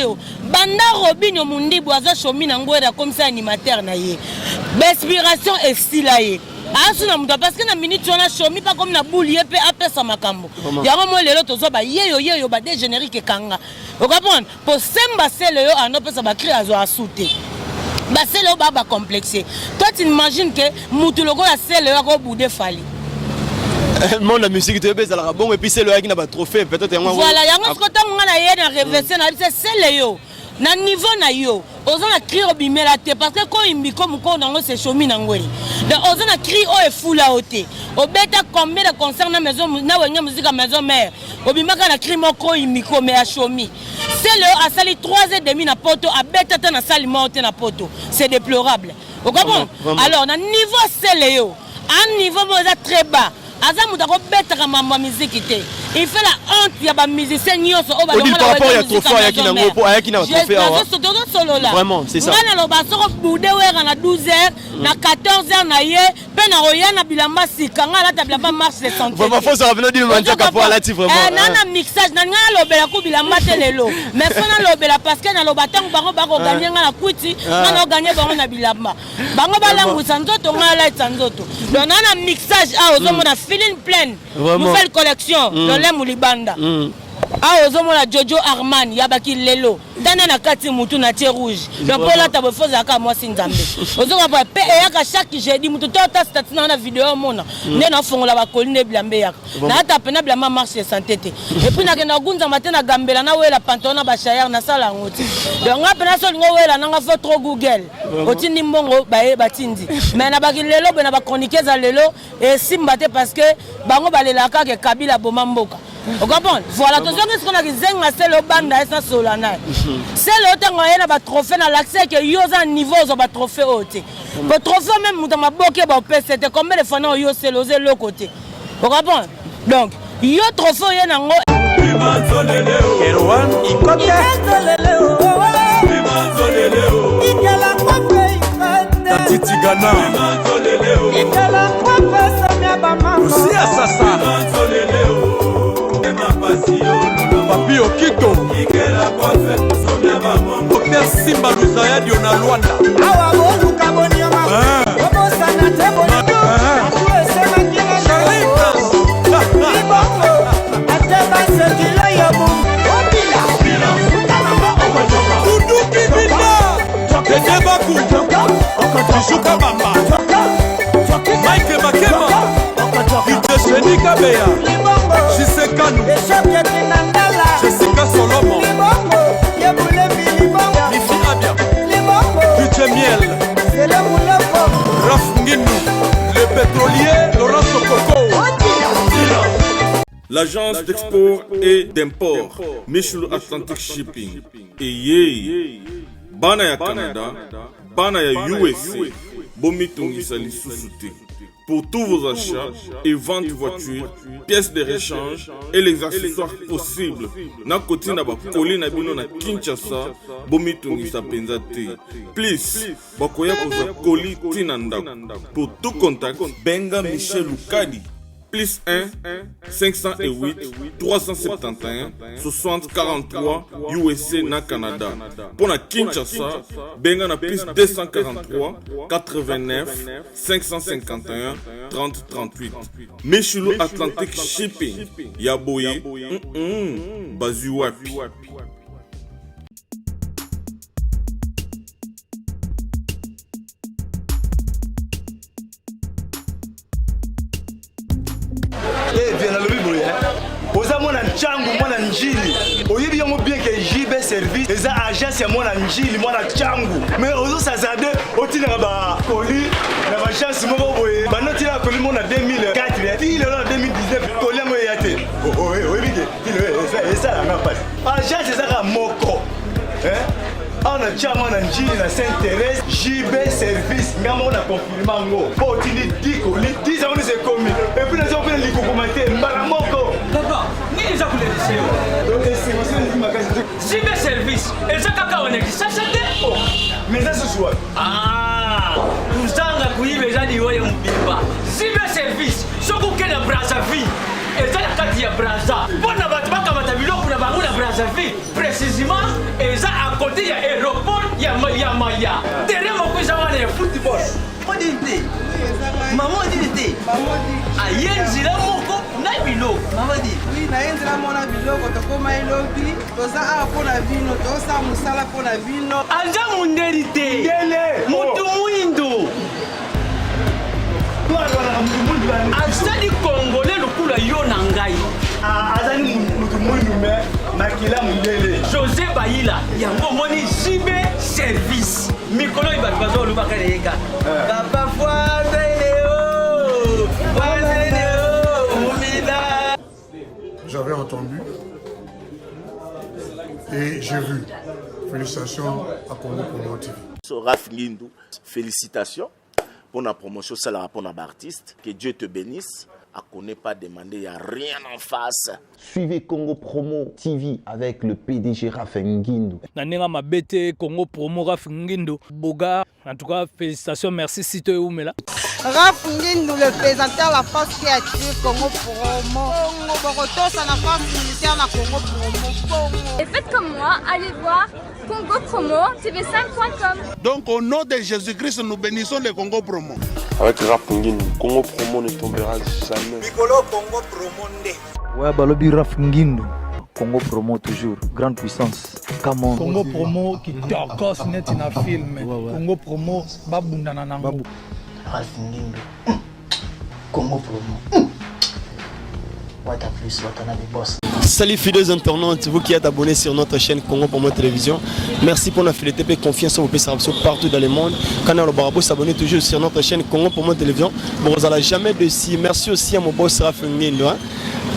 yo banda Robinho Mundibu aza chomi na ngwera comme ça animateur na ye inspiration estila ye asuna muta parce que na minute on a chomi pas comme na boule ye pe apesa makambo yango mo lelo tozo ba yeyo ba de générique kanga vous comprenez pour semba sele yo ano pesa ba créer azo asute ba sele yo ba complexé toi tu imagines que mutu logo ya sele yo ko boudé fali le monde de la musique tu es à bon et puis c'est le qui n'a pas trophée peut-être voilà yango ce que tu as yé na reverser na c'est yo na niveau na yo oza na cri obimela te parce que ko imbiko muko nango c'est chomi nangweli donc oza na cri o e fula ote obeta combien de concerts na maison na wenga musique à maison mère obimaka na cri moko imbiko me a chomi c'est le a sali 3h30 na poto a beta ta na sali monte na poto c'est déplorable vous comprenez alors na niveau c'est le yo un niveau moza très bas azamu dako betaka mambo musique te il fait la honte ya ba musicien nyonso o ba longa par rapport ya trophée ya kina ngopo ya kina trophée vraiment c'est ça ngana lo ba soko boude wera na 12h na 14h na ye pe na roya na bilamba sika ngala ta bilamba marche de santé vraiment faut se revenir du mantia kapo ala ti vraiment nana mixage na ngala lo bela ku bilamba te lelo mais fona lo bela parce que na lo batango bango ba ko gagner ngala kwiti ngana gagner bango na bilamba bango ba langu sanzoto ngala sanzoto donc nana mixage a ozomona feeling pleine nouvelle collection Moulibanda. Ah, ozomona Jojo Armani, yabaki lelo. Tana na kati mutu na tie rouge. Donc pour la table foza ka moi sinzambe. Ozomona pe yaka chaque jeudi mutu tota statina na vidéo mona. Ne na fongola ba koline blambe yaka. Na ta pena blama marche santé te. Et puis na kena gunza matena gambela na wela pantona ba chayar na sala ngoti. Donc nga pena so ngo wela na nga fo trop Google. Otindi mbongo ba e batindi. Mais na baki lelo be na ba chroniqueuse lelo et simbate parce que bango balelaka ke Kabila bomamboka. Vous comprenez? Voilà, tout ce qu'on a dit, c'est le banda et ça solana. C'est le temps où il y a un trophée dans l'accès que il y a un niveau où il y a un trophée haute. Le trophée même, dans ma boque, c'était combien de fois il y a le côté. Vous comprenez? Donc, il y a un trophée, il y a un Erwan, Papi Okito Dr Simba Luzaya Diona Luanda Awa bolu kabonioma Obo sana teboni Charlita Ibongo Ateba sekilo yobu Obila Kuduki Bina Tedebaku Tishuka Bamba Mike Makema Itesheni Kabeya Shisekanu Jessica Solomon Mifi Abia Duche Miel Raf Nginu Le pétrolier Laurent Sokoko L'agence d'export et d'import Michel Atlantic Shipping et Bana ya Canada Bana ya USA Bomitungisa Lissusute. Pour tous vos achats et ventes de voitures, pièces de rechange et les accessoires possibles. Na koti na ba koli na bino na Kinshasa, bomitungisa penza te. Please, bakoya koza koli tinanda. Pour tout contact, benga Michel Lukadi. Plus 1 508 371 60 43 USA na Canada. Pour la Kinshasa, benga na plus 243 89 551 30 38. Michelo Atlantic Shipping. Yaboye, Bazuapi. Oza mwana nchangu mwana njili oyebi yango bien que JB service eza agence ya mwana njili mwana nchangu mais ozo sazade otina ba koli na ba chance moko boye banoti la koli mona 2004 il est là 2019 koli yango yate oyebi ke eza la na passe agence eza ka moko on a chama na njili na Saint-Thérèse JB service ngamo na confirmer ngo po tini diko li 10 ans c'est commis et puis les autres les kokomate mbala moko papa ni les a coulé ici donc c'est aussi une magasin JB service et ça kaka on est ça chante mais ça se joue uzanga kuibe jadi wewe mbimba JB service soko kena Brazzaville et ça la kati ya Brazza bona batubaka batabilo kuna bangu na Brazzaville précisément et ça ayenzela moko na biloko Oui, naenzela mona biloko tokoma elobi toza awa mpo na bino tosala mosala mpo na bino aza mundeli te mutu mwindo azali kongole lokula yo na ngai azali mutu mwindu me makila mundele José Bayila yango moni jibe service mikolo oyo bato bazolobaka leyeka papa foazeleo omila. J'avais entendu et j'ai vu. Félicitations à Congo Promo TV. Raph Ngindou, félicitations pour la promotion, c'est la rapport à l'artiste. Que Dieu te bénisse. À qu'on n'ait pas demandé, il n'y a rien en face. Suivez Congo Promo TV avec le PDG Raph Ngindou. Nanenga mabete Congo Promo Raph Ngindou. Boga, en tout cas, félicitations, merci Sito et Oumela. Raph Ngindou, le présentateur la force créative Congo Promo. Boroto, ça n'a pas militaire na Congo Promo. Et faites comme moi, allez voir Congo Promo, tv5.com. Donc au nom de Jésus-Christ, nous bénissons le Congo Promo. Avec Raph Ngindou, Congo Promo ne tombera jamais. Mikolo Congo Promo nde. Ouais, balobi Raph Ngindou. Congo Promo toujours, grande puissance. Come on. Congo Promo qui torcos net in a film. Congo Promo babunda nanango. Raph Ngindou. Congo Promo. What a plus, what a boss. Salut fidèles internautes, vous qui êtes abonnés sur notre chaîne Congo Promo Télévision. Merci pour la fidélité et confiance au PSRAPSO partout dans le monde. Canal Barabo, s'abonner toujours sur notre chaîne Congo Promo Télévision. Bon, vous n'allez jamais de si. Merci aussi à mon boss Raph Ngindou.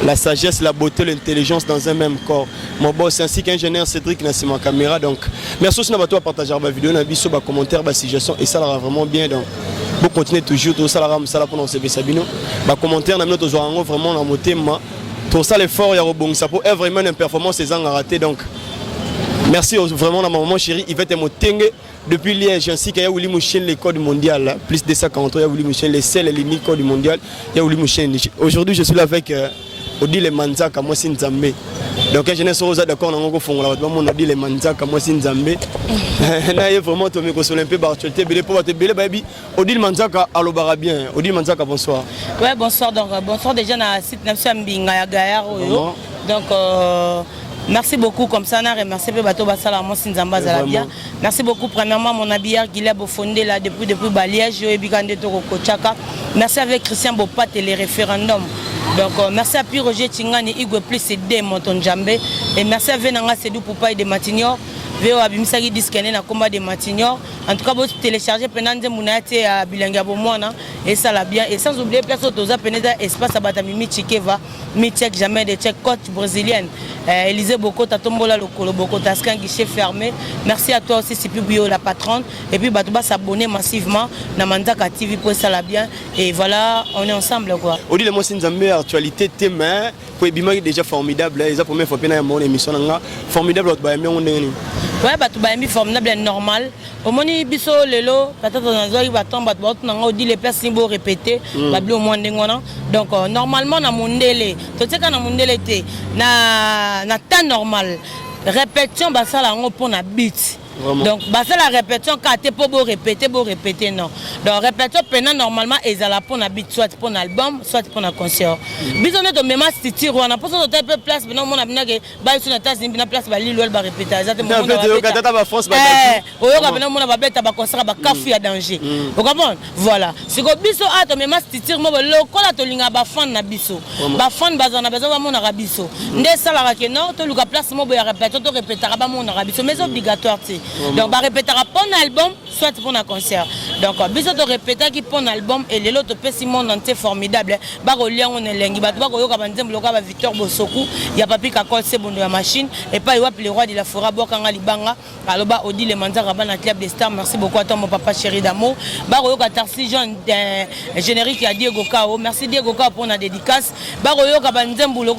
La sagesse, la beauté, l'intelligence dans un même corps. Mon boss ainsi qu'ingénieur Cédric n'a ma caméra. Donc, merci aussi à toi partager ma vidéo, ma vidéo, ma commentaire, ma suggestion. Et ça va vraiment bien. Donc, vous continuez toujours, tout ça, ça pendant ce Sabino. Ma commentaire, n'a vraiment la moté. Tout ça, l'effort, il y a rebond. Ça peut être vraiment une performance, c'est en raté. Donc, merci vraiment à ma maman chérie, Yvette Motenge. Depuis Liège, ainsi qu'il y a eu les codes mondial, plus de 50 ans, il y a eu les sels et les codes mondial. Il y a eu aujourd'hui, je suis là avec Odile Manzaka, moi c'est Nzambe. Donc, je ne suis pas d'accord avec le fond. Odile Manzaka, moi c'est Nzambe. Là, il y a vraiment tout le monde qui est un peu bartualité. Odile Manzaka, allo bien. Odile Manzaka, bonsoir. Ouais, bonsoir. Donc, bonsoir déjà dans le site Mbinga Gaïar. Donc, merci beaucoup comme ça. Merci Merci beaucoup premièrement mon habillard Guilherme Fondé là depuis Liège et Bigande Toko Kochaka. Merci avec Christian Bopat et les référendums. Donc merci à Pierre Roger Tingani Igwe plus aider Monton Djambé et merci à Venanga Sedou Poupa et de Matignon. Véo Abimisagi Diskene na combat de Matignon. En tout cas, vous téléchargez pendant des mounati à Bilanga Bomona et ça l'a bien. Et sans oublier, personne aux appenéda espace à Batamimi Chikeva, mi-tchèque jamais de tchèque côte brésilienne. Élisée Boko, Tatombola Lokolo Boko, Taskin, guichet fermé. Merci à toi aussi, Sipi Bio, la patronne. Et puis, Batouba s'abonner massivement. Namandaka TV pour ça l'a bien. Et voilà, on est ensemble quoi. On dit le mot Sinzambe, actualité, thème, Bima est déjà formidable. Les premières fois que j'ai mon émission, formidable, ouais, tu as formidable normal. Au moins, biso lelo, peut-être on va tomber, on dit les personnes vont répéter, au moins donc normalement na mundele, tu sais quand na mundele te na temps normal. Répétition bah ça là on pour na beat. Vraiment. Donc c'est la répétition quand tu peux répéter non. Donc répétition pendant normalement ils allaient pour na beat soit pour un album soit pour un concert. Bisous de même style on a pas de peu place maintenant on a bien que bah sur la tasse une place bah l'île va répéter exactement on va France bah on va bête ba concert ba kafu ya danger. Vous comprenez? Voilà. C'est que biso a to même style mo lokola to linga ba fan na biso. Ba fan bazana besoin ba mon arabiso. Ndé ça la que non to luka place mo ba répéter to répéter ba mon arabiso mais obligatoire tu. Donc, on répétera pour un album, soit pour un concert. Donc, besoin de répéter qui pour un album et les autres petits monde entier formidable. Barolien, on est lengi. Victor Bosoku, il y a papi qui a collé bon de la machine. Et pas le roi de la forêt, Bokanga Libanga. Alors, Odi le mandat Raban à Club des Stars. Merci beaucoup à toi, mon papa chéri d'amour. Baroyo Katarsi Jean, générique à Diego Kao. Merci Diego Kao pour la dédicace. Baroyo Kabanzembo, le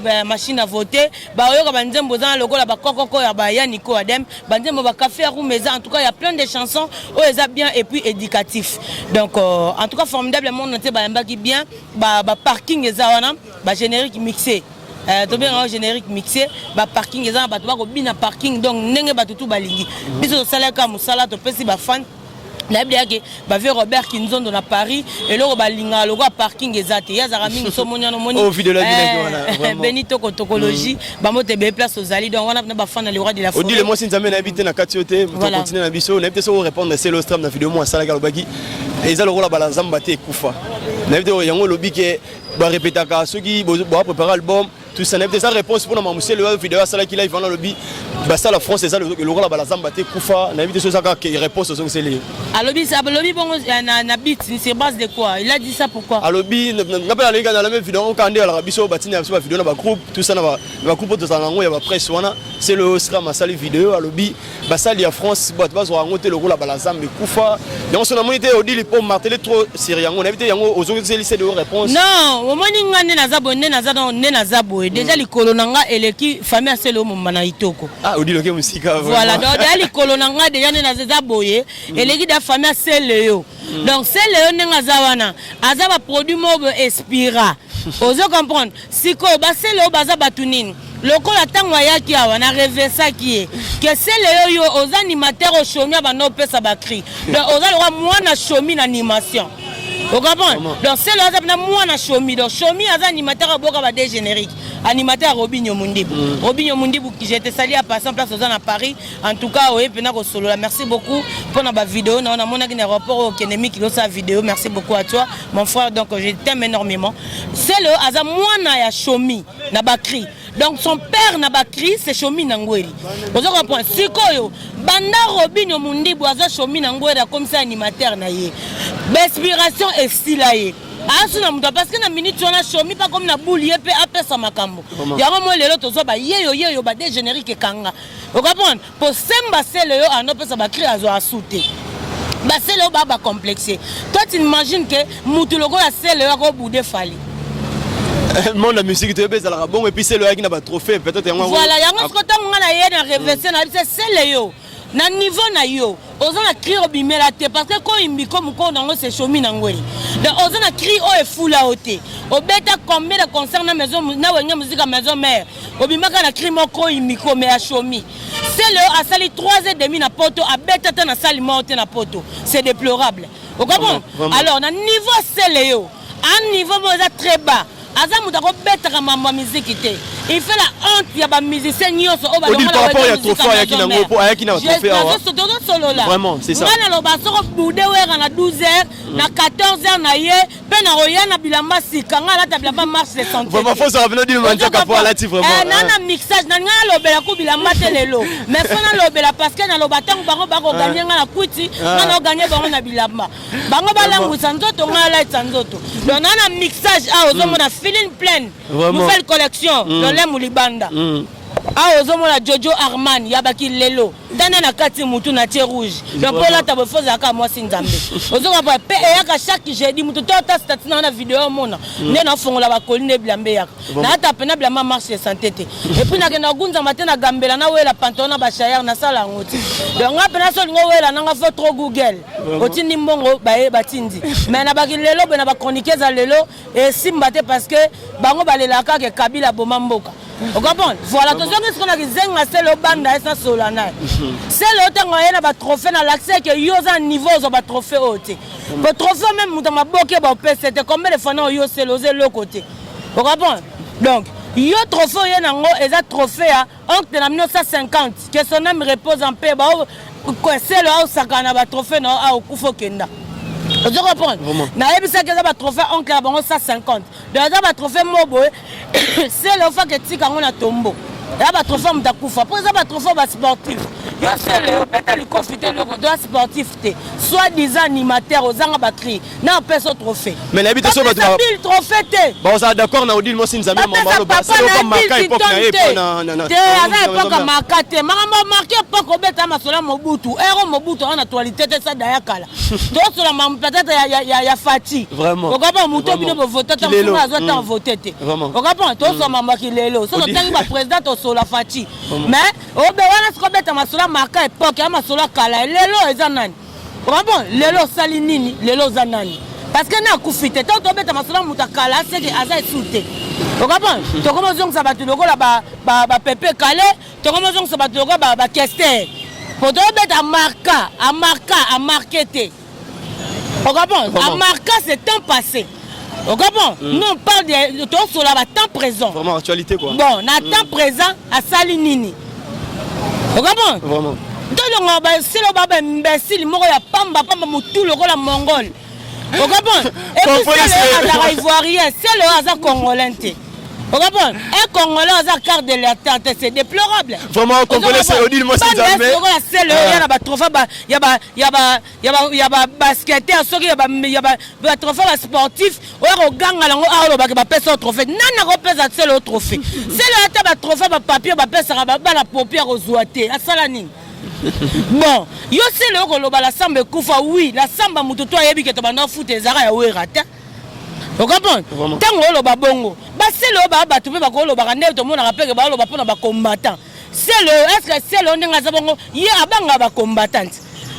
la machine à voter. Baroyo Kabanzembo, le logo la Bakoko, Yannico Adem. Banzembo, café à Roumeza, en tout cas il y a plein de chansons où elles sont bien et puis éducatifs. Donc en tout cas formidablement on était qui bien parking et générique mixé. Tout bien générique mixé, parking et bien parking donc n'engé tout balingi. Biso salaire comme musala to pesi ba fan nayebi bave Robert Kinzondo na Paris eloko balinga logo parking ezate yazaka mingi so moniano moni au vidéo la Benito Kotokologie bamote be place aux ali donc on a ba fan le roi de la forêt Odile moi si nzambe na habité na katiote pour continuer na biso na habité so répondre c'est le stream na vidéo moi sala galobaki eza lokola balanzamba te kufa na habité yango lobi ke ba répétaka ceux qui bo préparer album tout ça n'a pas de réponse pour nous monsieur le vidéo ça là qui live dans le lobby bah ça la France c'est ça le lokola balanzamba te kufa na habité so ça qui réponse aux c'est les alobi ça alobi bon na beat c'est base de quoi il a dit ça pourquoi alobi n'a pas les gars dans la même vidéo on kandé à la biso batini sur vidéo na ba groupe tout ça na ba groupe de sanango ya ba presse wana c'est le stream à sali vidéo alobi bah ça li à France bah tu vas sur ngote le lokola balanzamba kufa donc son amonité Odile pour marteler trop sérieux on habité yango aux autres c'est de réponse non au moni ngane na zabonne na zado ne na zabo déjà likolo nanga eleki famille c'est le moment na itoko ah Odile ke musika voilà donc déjà likolo nanga déjà ne na zaboye eleki da famille c'est le donc c'est le nenga zawana azaba produit mobo expira ozo comprendre siko ba c'est le baza batunini lokola tango yaki awa na reversa qui que c'est le yo aux animateurs au chomi ba no pesa ba cri donc oza le roi moi na chomi na animation. Vous comprenez? Donc c'est là que moi na Chomi. Donc Chomi a animateur à Boka des génériques. Animateur Robinho Mundibou. Robinho Mundibou qui j'étais sali à passer en place aux à Paris. En tout cas, oui, pena solo. Merci beaucoup pour notre vidéo. On a mon rapport au Kenemi qui sa vidéo. Merci beaucoup à toi, mon frère. Donc je t'aime énormément. C'est le Aza moi na Chomi na Bakri. Donc son père n'a pas crié, c'est Chomi Nangweri. Vous comprenez? Sikoyo, Banda Robinho Mundibou aza Chomi Nangweri comme ça animateur na ye. L'inspiration est style là. Parce que na minute on a Chomi pas comme na boule yé pe apé sa makambo. Yango mo lelo tozo ba yeyo ba des génériques kanga. Vous comprenez? Pour semba c'est le yo anope sa ba crier azo asouté. Ba c'est le ba complexé. Toi tu imagines que mutu logo la c'est le yo ko boudé fali. Le monde de la musique est bon et puis c'est le qui n'a pas trophée peut-être voilà yango skota ngana ye na reverser na c'est le yo na niveau na yo oza na cri obimela te parce que quand imbi comme ko nango c'est Chomi Nangweri donc oza na cri o e fula ote obeta combien de concerts na maison na wenya musique à maison mère obimaka na cri moko imbi ko me a Chomi c'est le a sali 3h30 na poto a beta ta na sali monte na poto c'est déplorable vous comprenez alors na niveau c'est le yo un niveau moza très bas Azamu dako beta mambo musique te. Il fait la honte ya ba musicien nyonso o ba longa la rapport ya trophée ya kinango po ya kina trophée awa. Vraiment, c'est ça. Ngana lo ba soko boudé wera na 12h na 14h na ye pe na roya na bilamba sika ngala ta bilamba marche les santé. Vraiment faut ça revenir du mandia kapo la ti vraiment. Na mixage na ngala lo bela ku bilamba te lelo. Mais fona lo bela parce que na lo batango bango bako gagner ngala kwiti ngana gagner bango na bilamba. Bango balangu sanzoto ngala sanzoto. Donc na mixage a ozomona feeling pleine. Nouvelle collection. Le Moulibanda. Ah, ozomona Jojo Arman, Yabaki Lelo. Dana na kati mutu na tie rouge. Donc pour la table fausse aka moi sinzambe. Ozomona pe yaka chaque jeudi mutu tota statina na vidéo mona. Ne na fongola ba koline blambe yaka. Na ta pena blamba marche santé te. Et puis na ke na gunza matin na gambela na wela pantona ba shayar na sala ngoti. Donc nga pena so ngo wela na fa trop Google. Otindi mbongo ba e batindi. Mais na ba lelo be na ba chroniquer za lelo et simbate parce que bango balelaka ke Kabila bomamboka. Vous comprenez? Voilà, tout ce qu'on a dit, c'est le banda et ça solana. C'est le temps où il y a un trophée dans l'accès que il y a un niveau où un trophée haut. Le trophée même dans ma boque c'était combien de fois non yo c'est le côté. Vous comprenez? Donc, il y a un trophée il y a un trophée entre 1950 que son nom repose en paix bah c'est le sakana ba trophée non au Kufo Kenda. Vous comprenez? Na ebisa que ça trophée oncle à 150. Donc ça va trophée mobo c'est le fait que tika ngona tombo. Ya ba trophée mutakufa. Pour ça ba trophée ba sportif. Yo c'est le beta li confiter le droit sportif te. Soit des animateurs aux anga bakri. Na personne trophée. Mais l'habitation va te trophée te. Bon ça d'accord na Odile moi sinzame mamalo ba c'est comme marqué époque na te ana époque marqué mama marqué époque beta masola mobutu. Ero mobutu en actualité ça daya kala. Donc sur la peut-être ya Fati. Vraiment. On va muto bino voter tant que azo tant voter te. Vraiment. On va pas to so mama ki lelo. So tangi ba président to so la Fati. Mais o be wana sko beta masola marqué époque ya masola kala lelo ezanani. On va bon lelo sali nini lelo zanani. Parce que na kufite to beta masola mutakala c'est que aza souté. On va bon to comme zong ça ba tu logo la ba pepe calé, to comme zong ça ba tu logo ba kester. Pour te mettre à marquer. On comprend? À marquer, c'est temps passé. On comprend? Nous, on parle de temps sur la temps présent. Vraiment, actualité quoi. Bon, na temps présent, à Salinini. On comprend? Vraiment. Donc, c'est le baba imbécile, il y a pamba, tout le rôle à Mongol. On comprend? Et puis, c'est le hasard ivoirien, c'est le hasard congolais. On comprend? Un Congolais hasard carte de la tête, c'est déplorable. Vraiment, on comprenait ça, Odile, moi c'est jamais. C'est le trophée, il y a basketteur, il y a trophée sportif, on gagne le trophée. Non, c'est le trophée. C'est le trophée, papier, la paupière aux ouatés, à Salani. Bon, yo c'est le la samba kufa, oui, la samba mututo yebi que tu vas foutre les arrêts à ouérata. Vous comprenez? Tant que le bongo, c'est le baba, tu peux pas le barane, tout le monde rappelle que le baba n'a pas combattant. C'est le, est-ce que c'est le n'est pas bon? Il y a abanga combattante.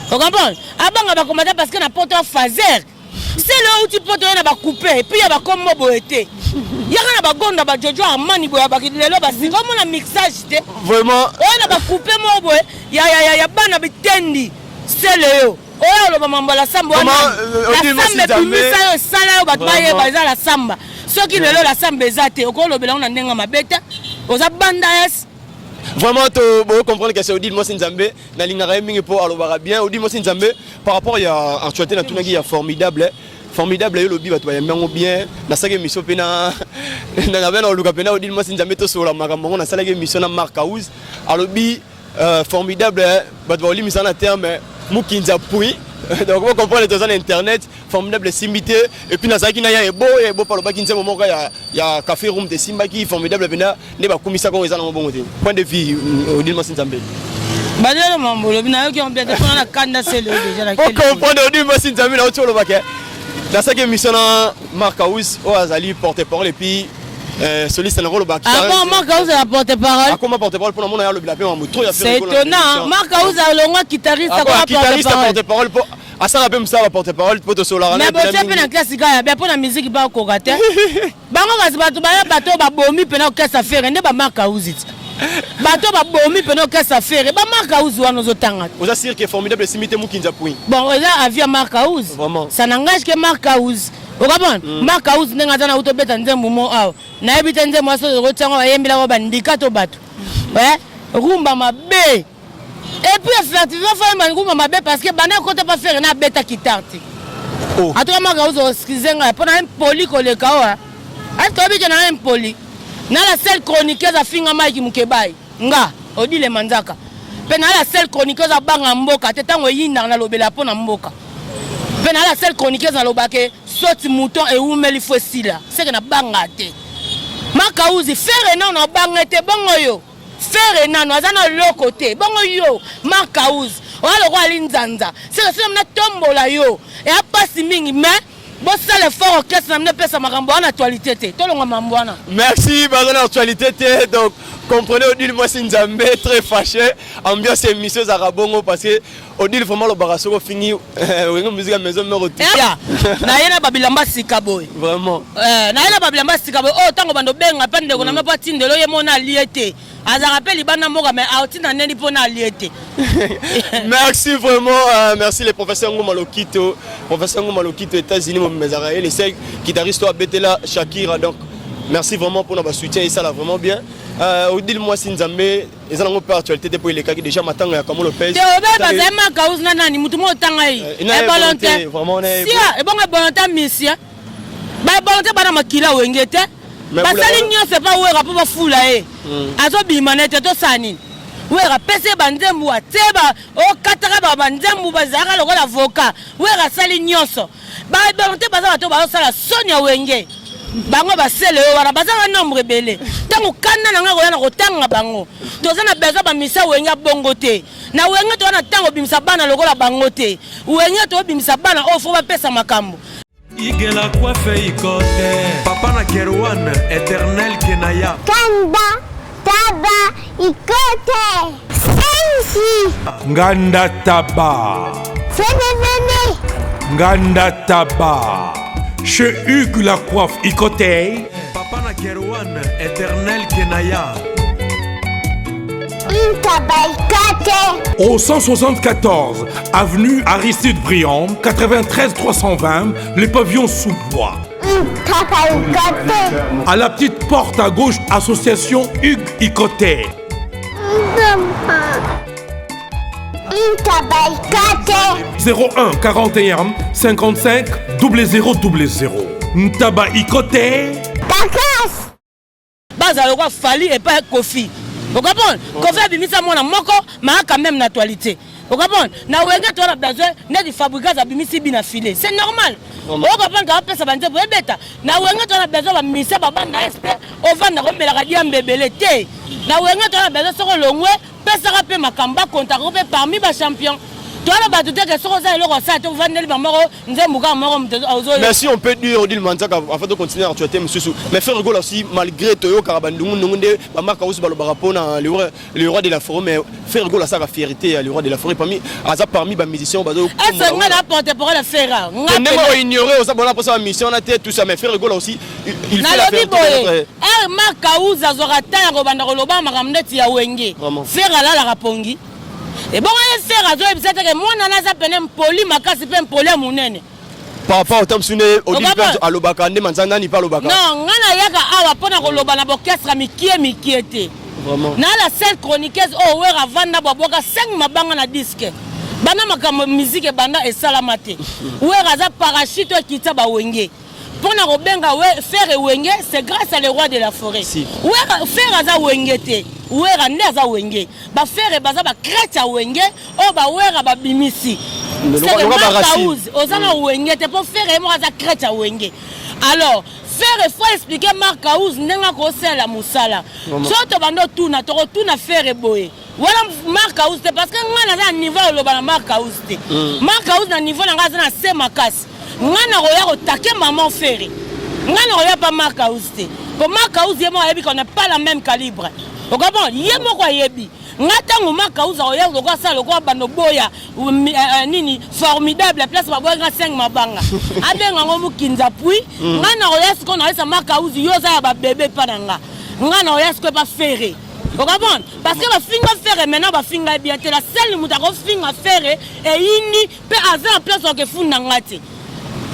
Vous comprenez? Abanga combattant parce qu'on a pas de phaser. C'est là où tu peux te couper, et puis il y a comme moboété. Il y a un bagon dans Jojo à Manibo, c'est comme un mixage. Vraiment? On a coupé mon boy, il y a ban tendi. C'est le haut. Oh, le maman, la samba. La samba, la samba. Ceux qui ne l'ont la samba, au cours de l'on a ma bête, aux abandas. Vraiment, vous comprenez que c'est Odile Mosinzambe, na lingara mingi po alobara bien. Odile Mosinzambe, par rapport à actualité, na tout nagi formidable. Formidable, le lobby va te bien. Na sage mission pena, na ben oluka pena Odile Mosinzambe to sur la makambo, na sage mission na Mark House. A lobby formidable, va te voir mission na terme Mukinza Pui. Donc vous comprenez les gens internet, formidable simité et puis na sage na ya beau par le bas kinza moment il y a café room de Simba qui formidable pena ne ba komisa ko ezana bon côté. Point de vue Odile Mosinzambe. Badelo mambolo bina yo ki on bien te prendre la kanda c'est le déjà la. On comprend Odile Mosinzambe na autour le baquet. Dans cette émission, Mark House Azali porte-parole et puis soliste dans le rôle baki. Ah bon, Mark House a porte-parole. Ah comment porte-parole pour le monde le bilapé en moto. C'est étonnant. Mark House a le guitariste porte-parole pour à ça rappelle ça porte-parole pour te solar. Mais bon c'est bien classique ya bien pour la musique ba ko gâté. Bango kasi bato ba bomi pena ko ça faire ne ba Mark House. Bato ba bomi pena ko ça faire ba Mark House wana zotanga. Vous assure que formidable simité Mukinza Pui. Bon là avia Mark House. Vraiment. Ça n'engage que Mark House. Vous comprenez? Mark House nenga tana auto beta nzembo mo aw. Na ebita nzembo aso rotanga ba yembila ko bandika to bato. Ouais, rumba mabe. Et puis effectivement faut rumba mabe parce que bana ko pas faire na beta kitarte. Oh. Atoka Mark House skizenga pona un poli ko le kawa. Est-ce que na un poli? Na la seule chroniqueuse a finga Mike Mukebai. Nga, Odile Manzaka. Pe na la seule chroniqueuse a banga mboka, tetango yinda na lobela pona mboka. Pe na la seule chroniqueuse na lobake soti mouton et oumeli fosila. C'est que na banga te. Maka uzi faire na na banga te bongo yo. Faire na no azana loko te. Bongo yo, maka uzi. Wala ko alinzanza. C'est que c'est na tombola yo. Et a pasi mingi mais bon ça le fort orchestre na pesa makambo en actualité te. Tolonga mambwana. Merci bazana actualité te donc comprenez Odile Mosinzambe très fâché ambiance émission Zarabongo parce que Odile vraiment le barasso fini une musique à maison me retourne na yena babilamba sikaboy vraiment na yena babilamba sikaboy oh tango bando benga pande ko na mapa tindelo ye mona liete aza rappelle bana moka mais autina neni pona liete. Merci vraiment merci les professeurs Ngoma Lokito États-Unis mes Israël les cinq guitaristes à Betela Shakira donc merci vraiment pour notre soutien et ça là vraiment bien. Odile Mosinzambe, ils ont une actualité depuis les cas qui déjà m'attendent à comment le pays. Tu es pas vraiment cause nani mutumo tangai. Et volonté vraiment si et bon volonté mission. Ba volonté bana makila wengete. Basali nyose pa wera pa fula e. Azo bimanete to sani. Wera pese banzembu ateba o kataka ba banzembu bazaka lokola avocat. Wera sali nyoso. Ba volonté bazaka to ba sala Sonia Wenge. Bango basele wana bazanga nombre belé tango kana nanga ko yana kotanga bango tozana bezo ba misa wenga bongo te na wenga to na tango bimisa bana lokola bango te wenga to bimisa bana ofo ba pesa makambo igela coiffe ikote papa na Kerwan éternel kenaya kanda taba ikote sensi nganda taba fenene nganda taba chez Hugues la coiffe Icotey Papa na Kerwan éternel kenaya Au 174 avenue Aristide Briand, 93 320, les pavillons sous bois. À la petite porte à gauche, association Hugues Icoté. 01 41 55 0000. Ntaba Icoté. Baza le roi Fali et pas Kofi. Vous comprenez? Kofi a bimisa mona moko, mais quand même naturalité. Vous comprenez? Na wenga to na besoin na di fabriquer za bimisi bina filé. C'est normal. Vous comprenez ka pesa bande bo beta. Na wenga to na besoin ba misa ba banda expert. O vanda ko mela ka diam bebele te. Na wenga to na besoin soko longwe, pesa ka pe makamba konta ko pe parmi ba champion. Merci, on peut dire Odile Manzaka afin de continuer à actualité monsieur. Mais faire rigolo aussi malgré Toyo Karabandungu Nungunde Bamaka aussi Balobarapona le roi de la forêt mais faire rigolo ça la fierté le roi de la forêt parmi les musiciens bazo. Est-ce que on a porté pour la faire? On ne ignorer aussi bon pour sa mission on a tout ça mais faire rigolo aussi il fait la fierté. Makauza zorata ya robanda roloba makamneti ya wenge. Faire la rapongi. Et bon, on faire à toi, que moi, on a peine poli, ma casse est poli à mon aîné. Par rapport au temps suné, au début, à l'obaka, ne manzana ni pas l'obaka. Non, on a yaga awa pona roloba na bokestra mikiete. Vraiment. Na la seule chroniqueuse, oh, ouais, avant na boboka 5 mabanga na disque. Bana makamo musique banda et salamate. Ouais, raza parachute qui t'a ba wenge. Pona robenga ouais, faire wenge, c'est grâce à le roi de la forêt. Si. Ouais, faire raza wenge te. Ouera neza wenge ba faire baza ba kreta wenge o ba wera ba bimisi c'est le Marcaouz ozana wenge te pour faire moi za kreta wenge alors faire faut expliquer Marcaouz nenga ko sala musala soto bando tuna to tuna faire boye wala Marcaouz te parce que ngana za niveau lo ba Marcaouz te Marcaouz na niveau nga za na sema kasi ngana roya ko take maman faire ngana roya pas Marcaouz te pour Marcaouz yemo yebi qu'on n'a pas la même calibre. Vous comprenez? Il y a beaucoup yebi. Ngatango Makauza oya lokwa sa lokwa bando boya nini formidable place ba boya 5 mabanga. Abenga ngo mukinza pui ngana oya siko na sa Makauzi yoza ya ba bébé pananga. Ngana oya siko ba ferré. Vous comprenez? Parce que ba finga ferré maintenant ba finga bien te la seule muta ko finga ferré et ini pe aza place ke funda ngati.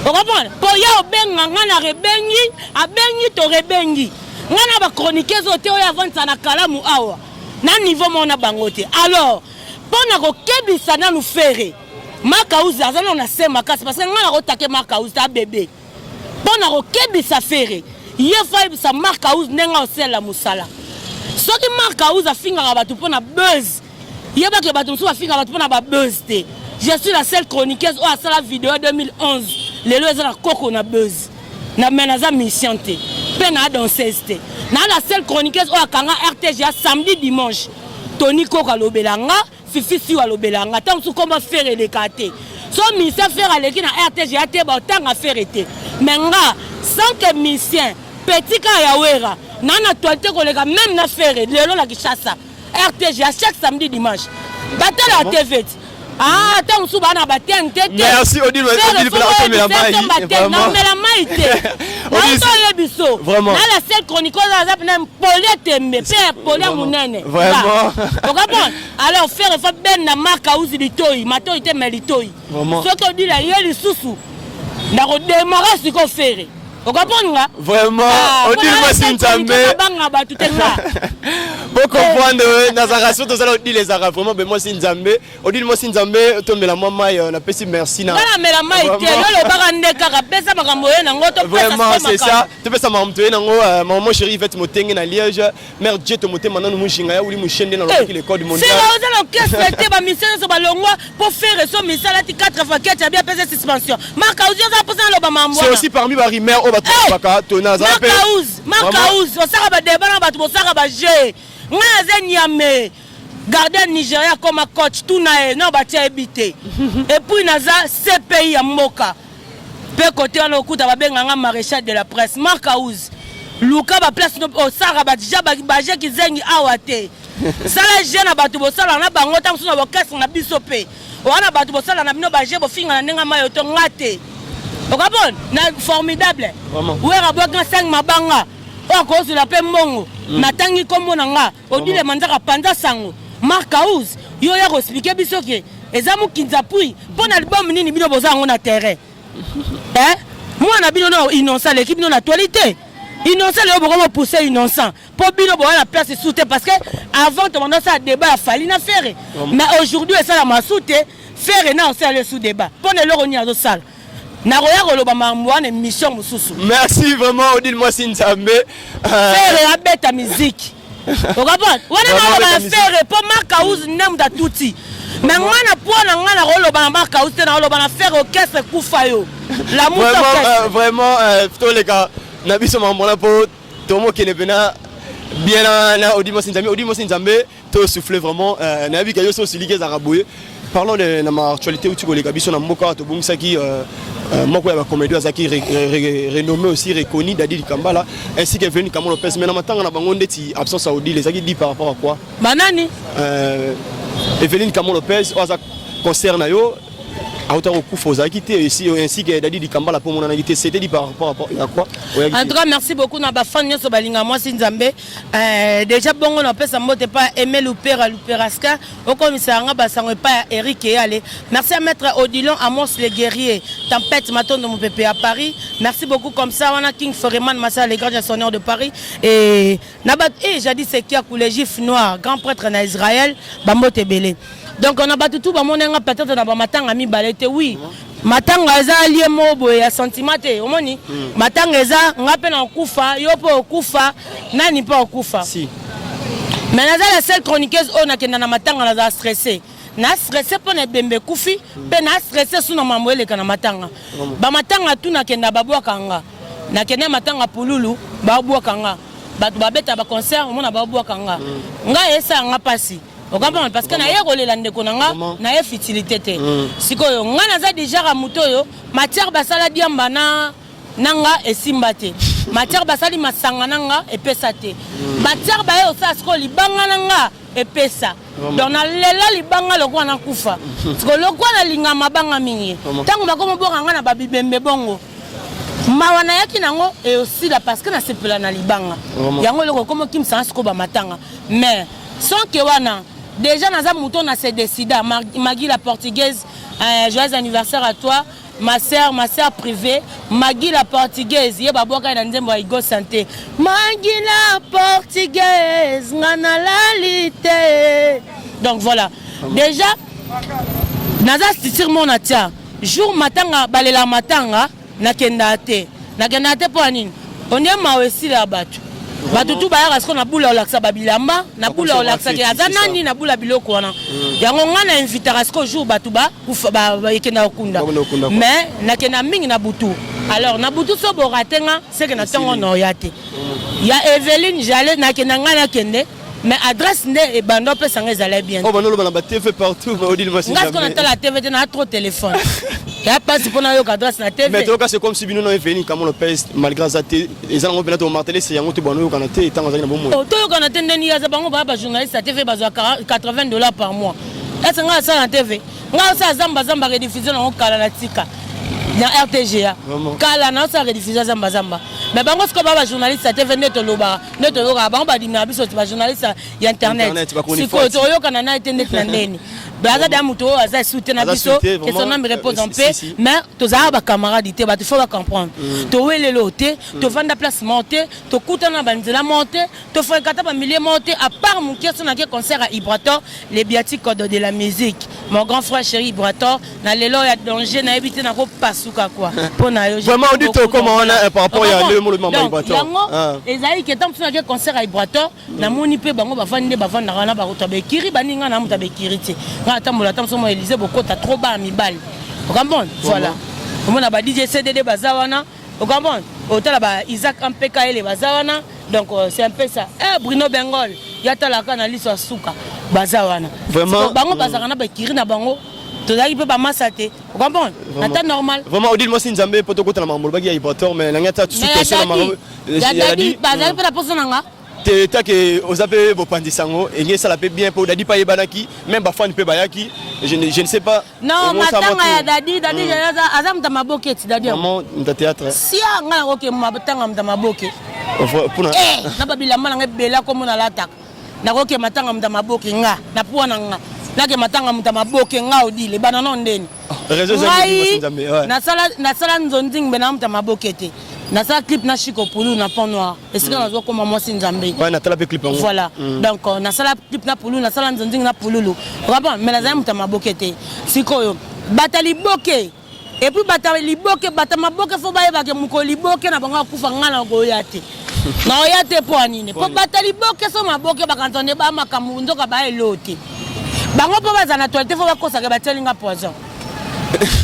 Vous comprenez? Pour ya obenga ngana rebengi abengi to rebengi. Ngana ba chroniqueuse ote oya avanza na kalamu awa na niveau mona bangote alors pona ko kebisa na nous faire Makauzi azana na sema kasi parce que ngana ko take Makauzi ta bébé pona ko kebisa faire ye fa sa Makauzi nenga osela musala soki Makauzi afinga ba tu pona buzz ye ba ke ba tu so afinga ba tu pona ba buzz te je suis la seule chroniqueuse o asala vidéo 2011 lelo ezana koko na buzz na menaza mission te pena danseuse te na la seule chroniqueuse o akanga RTGA samedi dimanche Tony Koka lobelanga Fifi si wa lobelanga tant sou comment faire les kate so mission faire aleki na RTGA te ba tanga faire te menga sans que mission petit ka ya wera nana toite koleka même na faire lelo la kishasa RTGA chaque samedi dimanche batela la TV. Ah, tant sous bana baten tete. Merci Odile vraiment. La seule chroniqueuse a même poliette père polia munene. Vraiment. Alors faire fa ben na Makauzi litoi, mato ite melitoi. Ce que dit la yeli susu. Na ko démarrer ce qu'on fait. Vous comprenez? Vraiment, Odile Mosinzambe. Pour comprendre, dans la ration, nous allons dire les Arabes. Vraiment, moi, Sinzambe. Odile Mosinzambe, tu me la maman, on a fait merci. Vraiment, c'est ça. Tu peux ça, maman chérie, va te monter à Liège. Mère Dieu, te monter maintenant, nous chinga ou nous chaîner dans le code mondial. Pour faire son missile, 4 fois 4, tu as bien pesé suspension. C'est aussi parmi les rimeurs. Makauzi osaka débat na bato bosaka ba jeu ngaze nyame gardien Nigeria comme coach tout na non batia ebité et puis naza CPI ya mboka pe côté na okuta babenganga maréchal de la presse Makauzi luka ba place no osaka ba déjà ba jeu ki zengi awate sala jeune na bato bosala na bango tanso na bokasi na biso pe wana bato bosala na bino ba jeu bofinga na ndenga mayo to ngate. Na formidable. Ouais, rabouaka 5 mabanga. oko sur la pe mbongo matangi kombo nanga odile manzaka panza sango Marc House yo ya expliquer biso ke ezamu kinzapui pona album nini bino bozango na terrain moi na bino no innocent l'équipe no actualité innocent le boko pousser innocent pour bino bo la place soute parce que avant de demander ça débat fallait na faire mais aujourd'hui ça la masoute faire na on sait le sous débat pour ne leur on salle na roya koloba mamwana émission mususu. Merci vraiment Odile Mwasi Nzambe. Faire abeta musique. On comprend? On va faire pour Marc House nem da tuti. Mais moi na pour na ngana koloba Marc House na koloba na faire orchestre kufayo. La musique vraiment tous les gars na biso mamona po tomo kene bena bien na Odile Mwasi Nzambe to souffler vraiment na bi kayo so silike za raboye. Parlons de ma actualité où tu connais Gabiso na mboka to bungisa ki moko ya ba comédie azaki renommé aussi reconnu Dadi Kambala ainsi que Evelyne Kamon Lopez mais na matanga na bango ndeti absence Saoudi les aki dit par rapport à quoi banani Evelyne Kamon Lopez oza concert na yo autant au coup faut quitter ici ainsi que Dadi Kambala pour mon invité c'était dit par rapport à quoi en tout cas merci beaucoup na ba fan nyoso balinga moi Nzambe déjà bongo na pesa mbote pas aimer l'opéraska au commissaire nga basango pas Eric Eyale merci à maître Odilon Amos les guerriers tempête matin de mon pépé à Paris merci beaucoup comme ça on a King Foreman Massa les grands sonneurs de Paris et nabat jadis c'est qui a coulé gif noir grand prêtre en Israël bambote belé. Donc on a battu tout ba monenga peut-être na ba matanga mi balete oui matanga eza lié mobo ya sentimate omoni matanga eza ngape na okufa yo po okufa nani po okufa si mais naza la seule chroniqueuse on a kenda na matanga na stressé na stressé po na bembe kufi pe na stressé suna mambo ele kana matanga ba matanga tu na kenda babwa kanga na kenda matanga pululu babwa kanga batu babeta ba concert omona babwa kanga nga esa nga pasi. Parce que na yé la ndeko nanga na yé futilité te sikoyo nga naza déjà ra moto yo matière basala diamba na nanga esimba te matière basali masanga nanga epesa te matière ba yo sa siko libanga nanga epesa donc na lela libanga lokwa na kufa siko lokwa na linga mabanga mingi tango bakomo boka nga na babibembe bongo mawana yaki nango et aussi la parce que na sepela na libanga yango loko komo kim sa siko ba matanga mais sans que wana déjà naza mouton na se décida Maggie la portugaise joyeux anniversaire à toi ma sœur privée Maggie la portugaise yeba boka na nzembo igo santé Maggie la portugaise ngana lalité donc voilà déjà naza stitir mon atia jour matanga balela matanga na kenda te pour anine on est mawesi la batu batu tu baya parce qu'on a boula olaksa babilamba na boula olaksa ke azana ni na boula biloko wana yango ngana inviter parce que jour batu ba yekena okunda mais na kena mingi na butu alors na butu so boratenga c'est que na tongo no yate ya Evelyne j'allais na kena ngana kende mais adresse ne e bando pe sanga ezala bien oh bano ba TV partout ba Odile Mwasi Nzambe ngas qu'on a la TV na trop téléphone ya pas pour na yo adresse na TV mais toi c'est comme si bino no Evelyne Kamon Lopez malgré ça les gens ont bien to marteler c'est yango to bano yo kana te tant na bomo to yo kana te ndeni ya za bango ba journaliste à TV bazo $80 par mois est-ce nga ça na TV nga ça zamba rediffusion na kala na tika na RTGA kala na ça rediffusion zamba mais bango ce que ba journaliste à TV neto loba bango ba dina biso ba journaliste ya internet siko to yo kana na internet na ndeni baza da muto aza soutenir na biso que son nom repose en paix mais toza ba camarades te ba tu faut ba comprendre to welelo te to vanda place monter to kutana banzela monter to fréquenter ba milliers monter à part mon question na concert à Ibrator les biatiques de la musique mon grand frère chéri Ibrator na lelo ya danger na éviter na ko pasuka quoi pona yo vraiment on dit comment on a par rapport à le mot Ibrator yango ezali que tant que concert à Ibrator na moni pe bango ba vande na ba rotabe kiri baninga na mutabe kiri te atambola tamsomo Élysée bokota trop bas mibali okambon voilà omona ba DJ CDD bazawana okambon otala ba Isaac Ampeka ele bazawana donc c'est un peu ça Bruno Bengol yatala kana liso suka bazawana vraiment bango bazakana ba kiri na bango tozali pe ba masate okambon ata normal vraiment Odile Mwasi Nzambe poto kota na mambo bagi ya Ibrator mais nangata tout question na mambo ya dit bazali pe la personne nga T'as que aux appels vos pandisango et ça la paie bien pour Dadi paye banaki même parfois ne peut bayaki je ne sais pas non matanga ya Dadi azam tamaboke ti Dadi maman de théâtre si nga OK matanga mtamaboke na babilamba nanga bela ko mona lataka nakoke matanga muta maboke nga na puana nga nake matanga muta maboke nga odile bana non ndeni nasala nzonzi ngbe na muta maboke te nasala clip na Chico Poulou na Pont Noir esika nazo koma mwasi nzambe voilà donc nasala clip na Poulou nasala nzonzi na Poulou okaba mais nazala muta maboke te sikoyo batali boke et puis batali boke batama boke fo baye bake mukoli boke na bango kufa ngana goya te na oya te po anine po batali boke so maboke bakantone ba makamu nzoka ba elote bango po bazana toilette fo bakosa ke batelinga poison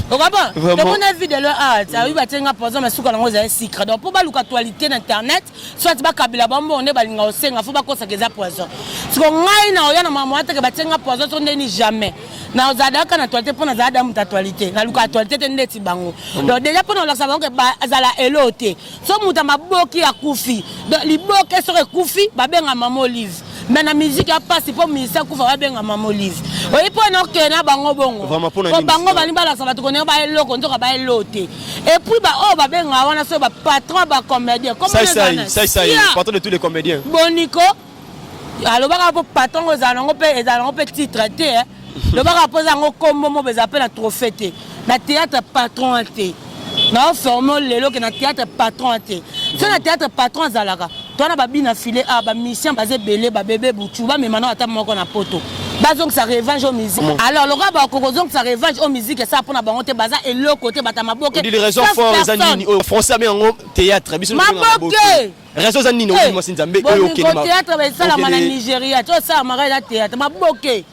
okaba to mona video le art ayi batelinga poison mais suka nango za secret donc po baluka toilette na internet soit ba kabila bombo onde balinga osenga fo bakosa ke za poison siko ngai na oya na mama ate ke batelinga poison so ndeni jamais na ozadaka na toilette pona zada muta toilette na luka toilette te ndeti bango donc déjà pona la savon ke azala elote so muta maboki ya kufi donc liboke so ke kufi babenga mama Olive mais na musique ya passe pour misa kufa babenga mama Olive oyi pona okena bango bongo ko bango bali bala sa batu kone ba eloko nzoka ba elote et puis ba o babenga wana so ba patron ba comédien comme ça patron de tous les comédiens boniko alors ba ko patron ezalongo pe titre te le bas pose un combo mo bezapela na trophée te na théâtre patron te na formo lelo que na théâtre patron te c'est na théâtre patron zalaka toi na babi na filé a ba mission basé belé ba bébé boutou ba mais maintenant ata moko na poto bazong sa revanche au musique alors le gars ba kokozong sa revanche au musique ça pour na bango te baza et le côté batama boke dit les raisons fortes zanini au français mais en théâtre biso na boke raison zanini au mo sinzambe o okema théâtre ba ça la mana Nigeria to ça mara la théâtre ma boke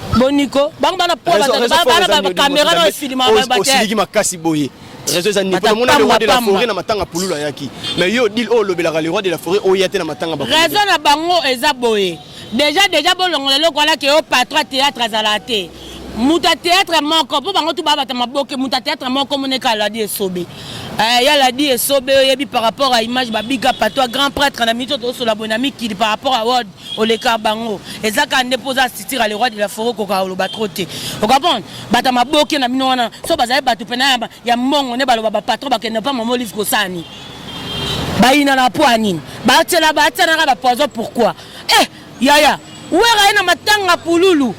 Boniko, bana po ba caméra na filma ba ba siliki makasi boye. Réseau za nipo mona le roi de la forêt na matanga pulula yaki. Mais yo dil o lobelaka le roi de la forêt o yate na matanga ba. Réseau na bango eza boye. Déjà bolongolo ko la ke o patron théâtre azalate. Muta théâtre moko po bango tu ba batama boke muta théâtre moko moneka la di esobe. Ya la di esobe yebi par rapport à image ba big up à toi grand prêtre na mito to so la bonami qui par rapport à word oleka bango ezaka ndepoza assistir à le roi de la forêt ko ka lo batrote o comprendre batama boke na mino wana so bazaye batu pena ya mbongo ne balo ba patron ba kende pas mama Olive ko sani ba ina na po anine ba tela na ba poison pourquoi yaya wera ina matanga pululu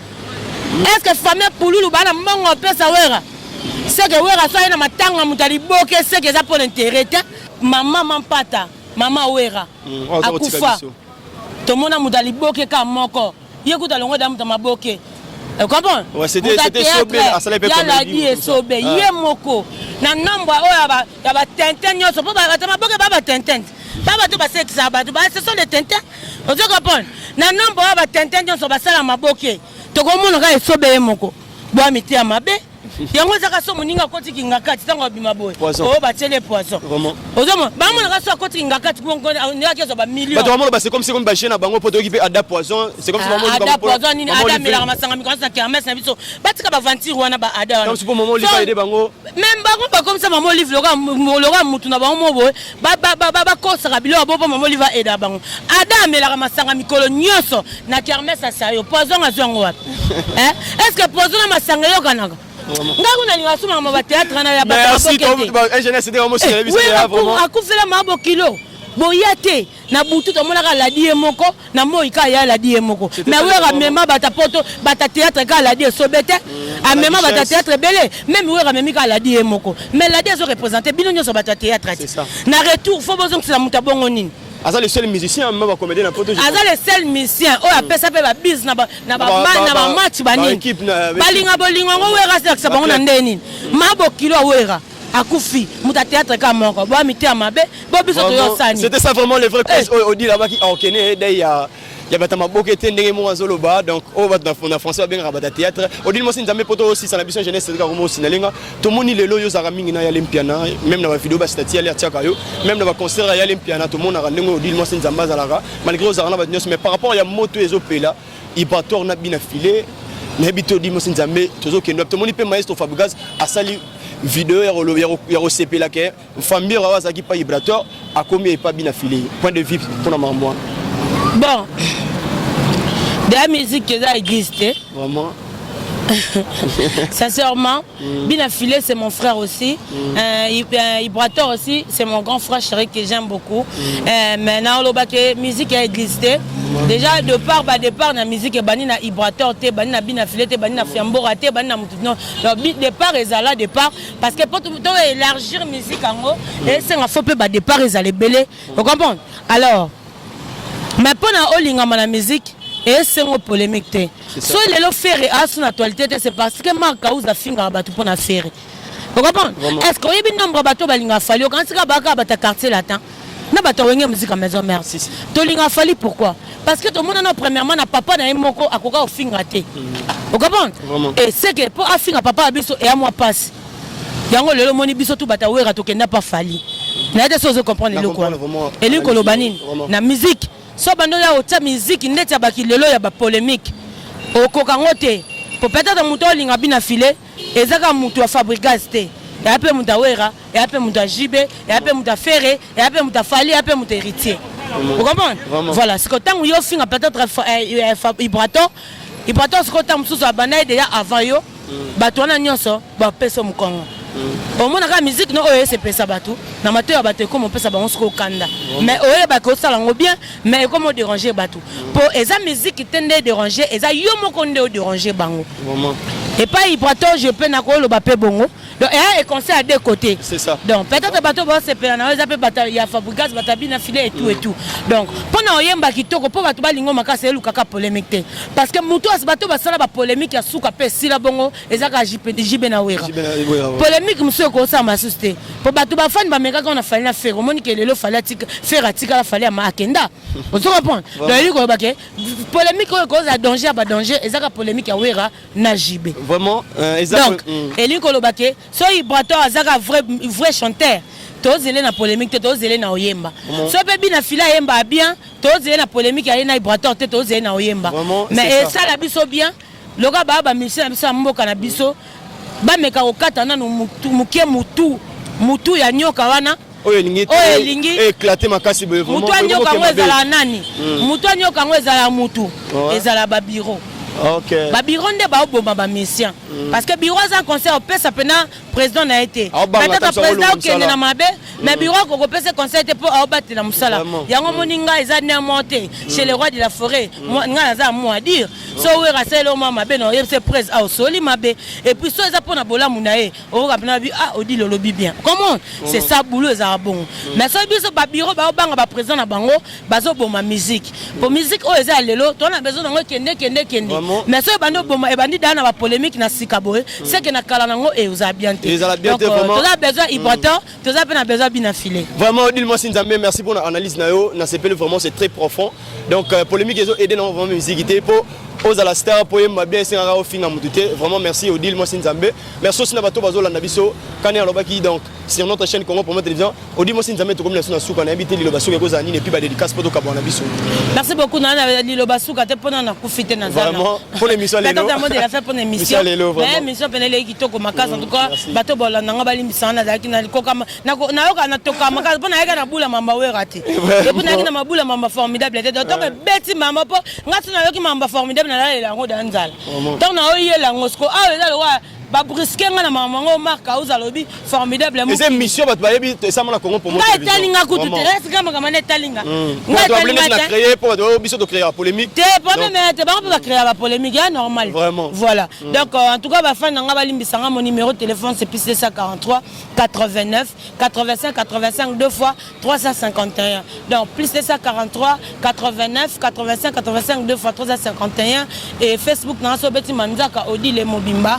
est-ce que famille pululu bana mbongo pesa wera c'est que wera so ina matanga mutali boke c'est que ça pour l'intérêt maman mampata maman wera akufa tomona mutali boke ka moko yekuta longo da mutama boke comprends ouais c'était sobé à ça les peuples la di sobé ye moko na nombre ya ba tenten nyoso po ba tama boke ba tenten baba to ba sexa ba to ba ce sont les tenten on se comprend na nombre ba tenten nyoso ba sala maboke to komona ka sobé moko bo miti ya mabe yango zaka so moninga koti kingaka titango bima boy o ba tele poisson vraiment ozomo ba mona ka so koti kingaka tipongo ni ka so ba million ba to mona ba c'est comme si comme ba chena bango poto ki pe ada poisson c'est comme si maman ada poisson ni ada mela masanga mi kanisa kermesse na biso batika ba venture wana ba ada comme si pour maman Olive aider bango même bango ba comme ça maman Olive loga mutu na bango mo boy ba kosa ka bilo bo maman Olive aider bango ada mela masanga mikolo nyoso na kermesse sa yo poisson azongo wapi est-ce que poisson na masanga yo kanaka ngakuna ni wasuma ma théâtre na ya ba ingénieur c'était vraiment sérieux vraiment akufela mabo kilo boyate na butu to mona ka la die moko na moika ya la die moko mais wera mema bata poto bata théâtre ka la die sobete a mema bata théâtre belé même wera memi ka la die moko mais la die so représenter bino so bata théâtre na retour faut besoin que la mutabongo nini Aza le seul musicien même comédien na poto. Aza le seul musicien o apesa pe ba biz na ba match bani. Balinga bolingo ngo wera sa bango na ndeni. Mabo kilo wera akufi muta théâtre ka moko bo miti amabe bo biso to yo sani. C'était ça vraiment le vrai cause au dit là-bas qui a okene dai ya batama boke tendenge mo azoloba donc o va na français bien rabata théâtre au dit mo sinzambe poto aussi ça la mission jeunesse c'est comme aussi nalinga to moni lelo yo zara mingi na ya lempiana même na ba vidéo ba stati ya tiaka yo même na ba concert ya lempiana to mona randengo au dit mo sinzamba zalaka malgré aux arana ba nyos mais par rapport ya moto ezopela il pas tourna bina filé na bito di mo sinzambe tozo kendo to moni pe maestro Fabregas asali vidéo ya resepela ke famille rawaza ki pa vibrateur a commis pas bina filé point de vue pour na mambo bon. De la musique qui existe, vraiment. Sincèrement, Binafilé, c'est mon frère aussi. Ibrator aussi, c'est mon grand frère chéri que j'aime beaucoup. Maintenant, la musique a existé. Déjà, de part la musique est bannie na Ibrator, bannie na Binafilé, bannie na Fiambora, bannie na Moutoudnon. Le départ est là, départ. Parce que pour élargir la musique, c'est un faux peu de départ, ils allaient belé. Vous comprenez? Alors, mais pour la musique, et c'est une polémique. Si les faire à son actualité, c'est parce que Marc a usé finger à battre pour la faire. Vous comprenez? Est-ce qu'il y a un nombre de bateaux qui ont fallu quand c'est un quartier latin? Na bateau qui musique à maison mère. To linga fallu pourquoi? Parce que tout le monde a premièrement na papa na moko akoka au finger raté. Vous comprenez? Et c'est que pour finger papa abiso et à moi passe. Yango lelo moni biso tout bata wera to n'a pas fallu. Na des choses comprendre le quoi. Et lui kolobanine na musique. So bando ya ota musique ndeti abaki lelo ya ba polémique. Okokangote. Pour peut-être muto linga bina filé ezaka muto a fabricaste. Et après muta wera, et après muta jibe, et après muta ferré, et après muta fali, et après muta héritier. Vous comprenez? Voilà, c'est que tant que yo finga peut-être Ibrator, c'est que tant que banaï déjà avant yo, batouana nyonso, ba peso mukongo. Au moins la musique non c'est pesa batou, na mato ya bato comme on peut ça on se kanda. Mais oye ba ko ça lango bien, mais comment déranger batou. Pour esa musique qui tende déranger, esa yo moko nde déranger bango. Vraiment. Et pas Ibrator, je peux na ko lo ba pe bongo. Donc, et conseil à deux côtés. C'est ça. Donc, peut-être que bateau va se perdre. Il y a Fabrikas, Batabina, filet et tout et tout. Donc, pendant Yemba qui toque, pour bateau balingo makase elu kaka polémique. Parce que moutou as bateau va sala ba polémique ya souka pe sila bongo ezaka JB na wera. Polémique monsieur ko ça ma susté. Pour bateau ba fan ba meka qu'on a fallu na faire. Moni que lelo fallait faire atika la fallait ma akenda. Vous comprenez? Donc, il ko baké polémique ko za danger ba danger ezaka polémique ya wera na JB. Vraiment donc, Eli ko baké so Ibrator azaka vrai chanteur. Tozele na polémique, tozele na oyemba. So bebi na fila yemba bien, tozele na polémique ya na Ibrator, tozele na oyemba. Mais ça la biso bien, loka ba mission na biso mboka na biso, ba meka okata na mukie mutu ya nyoka wana. Oye lingi éclater makasi boye vraiment. Mutu nyoka ngo ezala nani? Mutu nyoka ngo ezala mutu. Ezala ba bureau. OK. Ba bureau nde ba oboma ba mission. Parce que bureau za conseil au pesa pena président na été. Peut-être président qui est na mabe, mais bureau ko pesa conseil te pour abattre na musala. Yango moninga eza ne monter chez les rois de la forêt. Nga za mo à dire. So we raselo mama be no yebse presse au soli mabe et puis so eza pona bola munae. O ka pena bi odi le lobby bien. Comment? C'est ça boulot za bon. Mais so biso ba bureau ba banga ba président na bango bazo boma musique. Pour musique o eza lelo, to na besoin ngo kende. Mais so bando boma e bandi dana ba polémique na sikaboe, c'est que na kala nango e uza bien. Donc, tu as besoin Ibrator, tu as besoin bien affilé. Vraiment, Odile Nzambe, merci pour l'analyse. Vraiment, c'est très profond. Donc, polémique, ils ont aidé dans la musique pour aux à la star pour bien c'est un fin à vraiment merci Odile Nzambe. Merci aussi Nabato Bazo Landabiso, Kane Alobaki donc sur notre chaîne Congo pour télévision. Odile Nzambe, tout comme la Souka, on a invité Lilo Basso et Gozani et puis bah dédicace pour Tokabo Nabiso. Merci beaucoup Nana Lilo Basso qui a pendant na profiter na zala. Vraiment pour l'émission Lelo. Peut-être de la faire pour l'émission. Mais émission penele qui toko makasa en tout cas bato bola nanga bali misana zaki na koka na yoka na toka makasa pona yaka na bula mamba we raté. Et pour na na mabula mamba formidable donc beti mamba po ngati na yoki mamba formidable na la ngo danzala. Donc na oye la ngosko ah eza lo ba brusque nga na mamango marka uza lobi formidable mo. C'est mission ba bayebi ça na Congo pour moi. Nga talinga kutu te est kama kama na talinga. Nga talinga na créer pour biso de créer la polémique. Te pas même te ba pas créer la polémique ya normal. Vraiment. Voilà. Donc en tout cas ba fan nga balimbisanga mon numéro de téléphone c'est plus 743 89 85 2 fois 351. Donc plus 743 89 85 2 fois 351 et Facebook na so beti manzaka Odile Mobimba.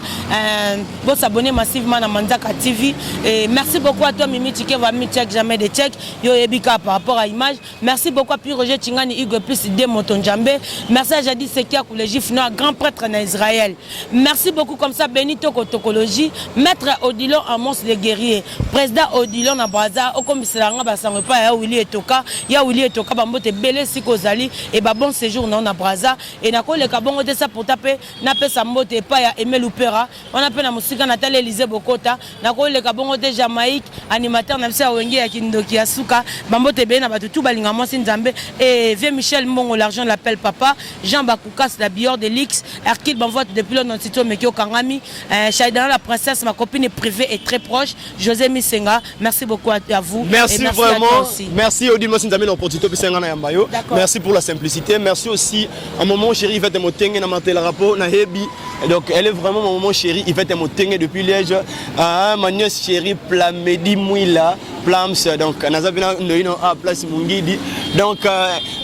Vous s'abonnez massivement à Manzaka TV et merci beaucoup à toi Mimi Tike va mi check jamais de check yo ebika par rapport à image. Merci beaucoup à puis Roger Chingani Hugo plus de Motonjambe. Merci à Jadis Sekia pour les juifs noirs grand prêtre en Israël. Merci beaucoup comme ça Benito Kotokologie, maître Odilon Amos les guerriers, président Odilon na Braza au commissariat basango pa ya Willy Etoka bambote belé sikozali et ba bon séjour na Braza et na ko le kabongo de ça pour taper na pesa mbote pa ya Emel Opera. On a pe na musika na tala Élysée Bokota na ko le kabongo de Jamaïque animateur na bisa wenge ya kindoki ya suka bambo te be na batu tout balinga mo Nzambe et Vieux Michel Mbongo l'argent l'appelle papa Jean Bakoukas la Bior de Lix Hercule Banvoit depuis le Notito Mekio Kangami Shaidana la princesse ma copine privée et très proche José Misenga merci beaucoup à vous. Merci vraiment. Merci Odile Nzambe na opportunité bisenga na yambayo. Merci pour la simplicité. Merci aussi à maman chérie Yvette Motenge na matel rapport na Hebi. Donc elle est vraiment mon maman chérie Yvette Motenge depuis Liège. Ma nièce chérie Plamedi Mouila Plams donc nazabina noino à place Mungidi. Donc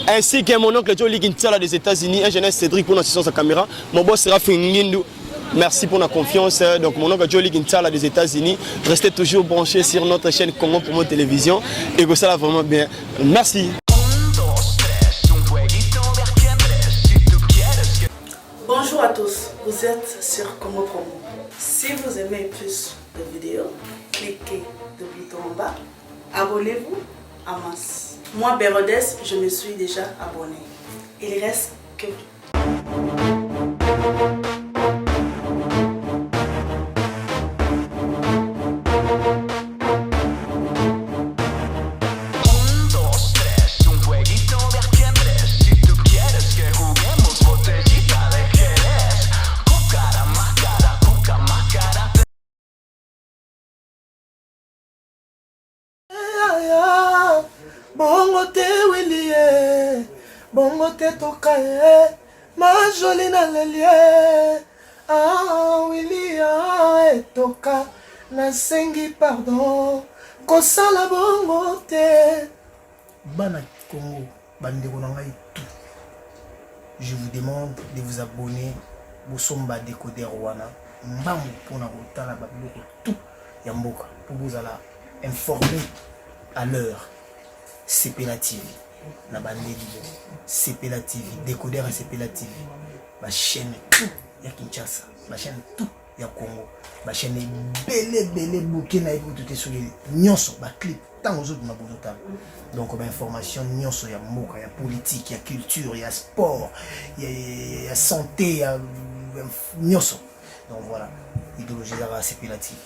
ainsi que mon oncle Jolie Kinsala des États-Unis, un jeune Cédric pour notre sa caméra. Mon boss sera Fingindu. Merci pour la confiance. Donc mon oncle Jolie Kinsala des États-Unis. Restez toujours branchés sur notre chaîne Congo Promo Télévision. Et que ça va vraiment bien. Merci. Bonjour à tous, vous êtes sur Congo Promo. Si vous aimez plus de vidéos, cliquez le bouton en bas. Abonnez-vous en masse. Moi, Bérodès, je me suis déjà abonné. Il reste que bongo te Willie, bongo te tokaye, ma jolie na lelie, Willie etoka, na sengi pardon, kosala bongo te. Bana Congo, bandeko na ngai tout. Je vous demande de vous abonner, Bosomba décoder wana, mbamu pona kotala babiloko tout ya mboka, pour vous alla informer à l'heure. CPLA TV, na bandeli CPLA TV, décodeur à CPLA TV, ma chaîne tout ya Kinshasa, ma chaîne tout ya Congo, ma chaîne belé bouquet na tout est sur les nyonso, ma clip tant aux autres ma bonne. Donc ma information nyonso ya mboka, ya politique, ya culture, ya sport, ya santé, ya nyonso. Donc voilà, idéologie à CPLA TV.